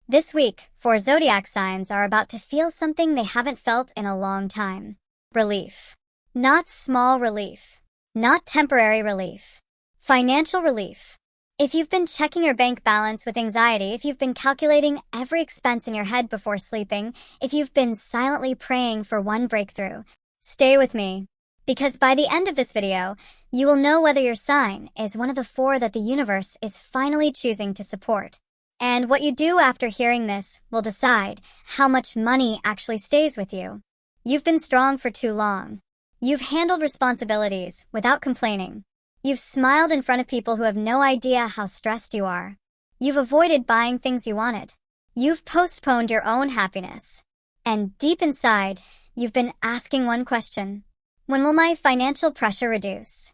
This week, 4 Zodiac signs are about to feel something they haven't felt in a long time. Relief. Not small relief. Not temporary relief. Financial relief. If you've been checking your bank balance with anxiety, if you've been calculating every expense in your head before sleeping, if you've been silently praying for one breakthrough, stay with me. Because by the end of this video, you will know whether your sign is one of the 4 that the universe is finally choosing to support. And what you do after hearing this will decide how much money actually stays with you. You've been strong for too long. You've handled responsibilities without complaining. You've smiled in front of people who have no idea how stressed you are. You've avoided buying things you wanted. You've postponed your own happiness. And deep inside, you've been asking one question: when will my financial pressure reduce?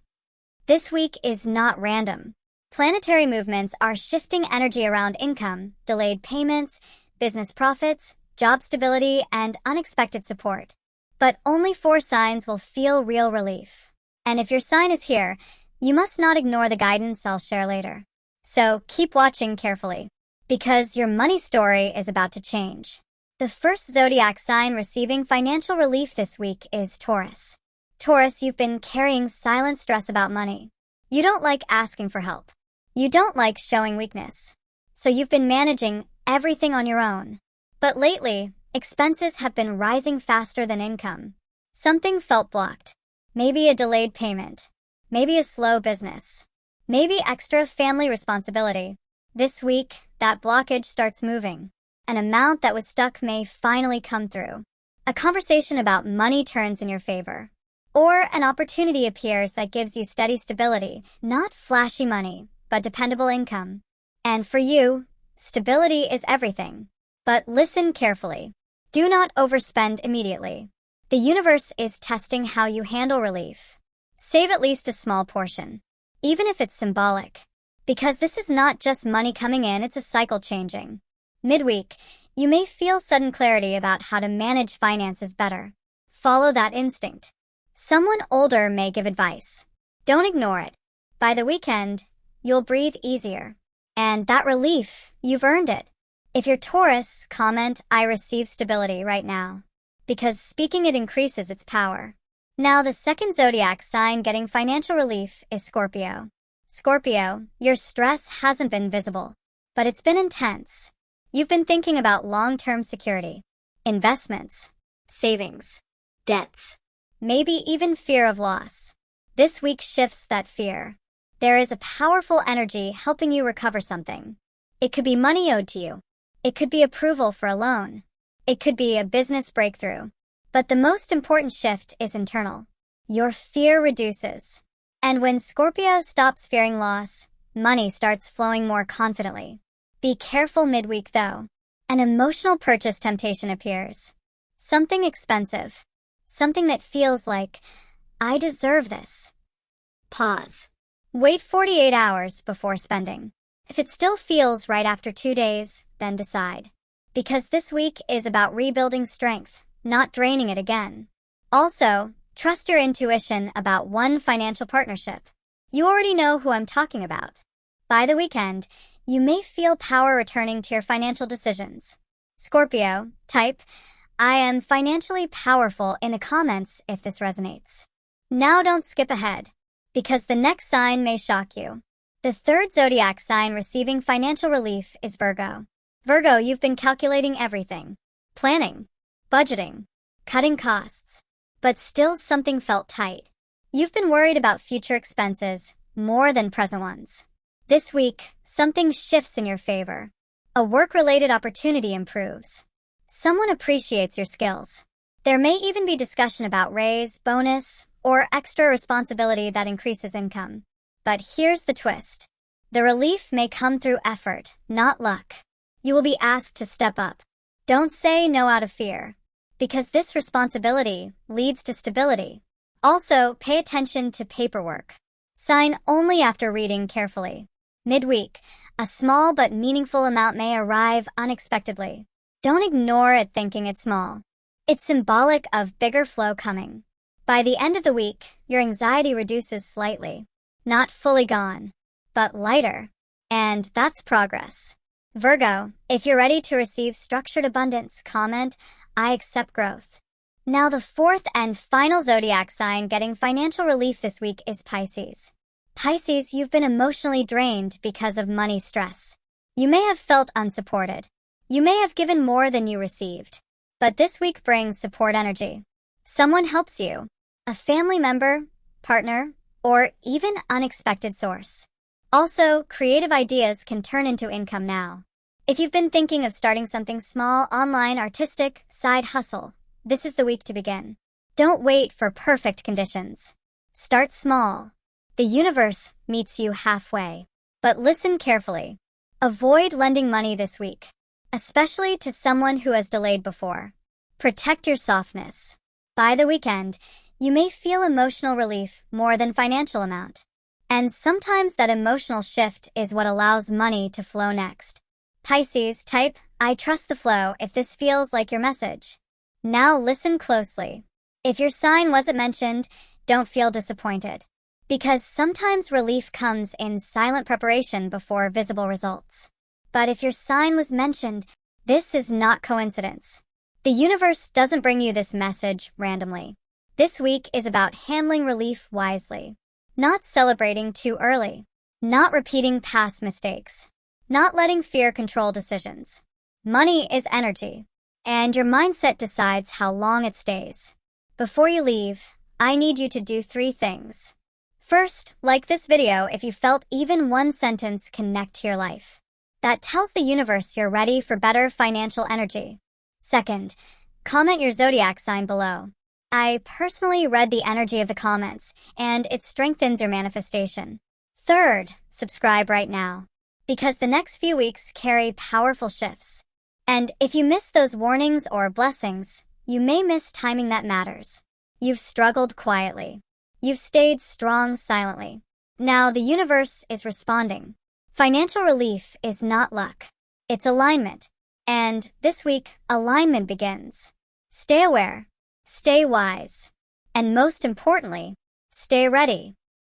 This week is not random. Planetary movements are shifting energy around income, delayed payments, business profits, job stability, and unexpected support. But only 4 signs will feel real relief. And if your sign is here, you must not ignore the guidance I'll share later. So keep watching carefully, because your money story is about to change. The first zodiac sign receiving financial relief this week is Taurus. Taurus, you've been carrying silent stress about money. You don't like asking for help. You don't like showing weakness. So you've been managing everything on your own. But lately, expenses have been rising faster than income. Something felt blocked. Maybe a delayed payment. Maybe a slow business. Maybe extra family responsibility. This week, that blockage starts moving. An amount that was stuck may finally come through. A conversation about money turns in your favor. Or an opportunity appears that gives you steady stability, not flashy money, but dependable income. And for you, stability is everything. But listen carefully. Do not overspend immediately. The universe is testing how you handle relief. Save at least a small portion, even if it's symbolic. Because this is not just money coming in, it's a cycle changing. Midweek, you may feel sudden clarity about how to manage finances better. Follow that instinct. Someone older may give advice. Don't ignore it. By the weekend, you'll breathe easier. And that relief, you've earned it. If you're Taurus, comment, "I receive stability" right now. Because speaking it increases its power. Now, the second zodiac sign getting financial relief is Scorpio. Scorpio, your stress hasn't been visible, but it's been intense. You've been thinking about long-term security, investments, savings, debts, maybe even fear of loss. This week shifts that fear. There is a powerful energy helping you recover something. It could be money owed to you. It could be approval for a loan. It could be a business breakthrough. But the most important shift is internal. Your fear reduces. And when Scorpio stops fearing loss, money starts flowing more confidently. Be careful midweek though. An emotional purchase temptation appears. Something expensive. Something that feels like, "I deserve this." Pause. Wait 48 hours before spending. If it still feels right after 2 days, then decide. Because this week is about rebuilding strength, not draining it again. Also, trust your intuition about one financial partnership. You already know who I'm talking about. By the weekend, you may feel power returning to your financial decisions. Scorpio, type, "I am financially powerful" in the comments if this resonates. Now don't skip ahead, because the next sign may shock you. The third zodiac sign receiving financial relief is Virgo. Virgo, you've been calculating everything. Planning, budgeting, cutting costs. But still something felt tight. You've been worried about future expenses more than present ones. This week, something shifts in your favor. A work-related opportunity improves. Someone appreciates your skills. There may even be discussion about raise, bonus, or extra responsibility that increases income. But here's the twist. The relief may come through effort, not luck. You will be asked to step up. Don't say no out of fear, because this responsibility leads to stability. Also, pay attention to paperwork. Sign only after reading carefully. Midweek, a small but meaningful amount may arrive unexpectedly. Don't ignore it thinking it's small. It's symbolic of bigger flow coming. By the end of the week, your anxiety reduces slightly. Not fully gone, but lighter. And that's progress. Virgo, if you're ready to receive structured abundance, comment, I accept growth. Now the fourth and final zodiac sign getting financial relief this week is Pisces. Pisces, you've been emotionally drained because of money stress. You may have felt unsupported. You may have given more than you received. But this week brings support energy. Someone helps you. A family member, partner, or even unexpected source. Also, creative ideas can turn into income now. If you've been thinking of starting something small, online, artistic, side hustle, this is the week to begin. Don't wait for perfect conditions. Start small. The universe meets you halfway. But listen carefully. Avoid lending money this week, especially to someone who has delayed before. Protect your softness. By the weekend, you may feel emotional relief more than financial amount. And sometimes that emotional shift is what allows money to flow next. Pisces, type, I trust the flow if this feels like your message. Now listen closely. If your sign wasn't mentioned, don't feel disappointed. Because sometimes relief comes in silent preparation before visible results. But if your sign was mentioned, this is not coincidence. The universe doesn't bring you this message randomly. This week is about handling relief wisely. Not celebrating too early. Not repeating past mistakes. Not letting fear control decisions. Money is energy, and your mindset decides how long it stays. Before you leave, I need you to do 3 things. First, like this video if you felt even one sentence connect to your life. That tells the universe you're ready for better financial energy. Second, comment your zodiac sign below. I personally read the energy of the comments, and it strengthens your manifestation. Third, subscribe right now, because the next few weeks carry powerful shifts. And if you miss those warnings or blessings, you may miss timing that matters. You've struggled quietly. You've stayed strong silently. Now the universe is responding. Financial relief is not luck. It's alignment. And this week, alignment begins. Stay aware. Stay wise. And most importantly, stay ready.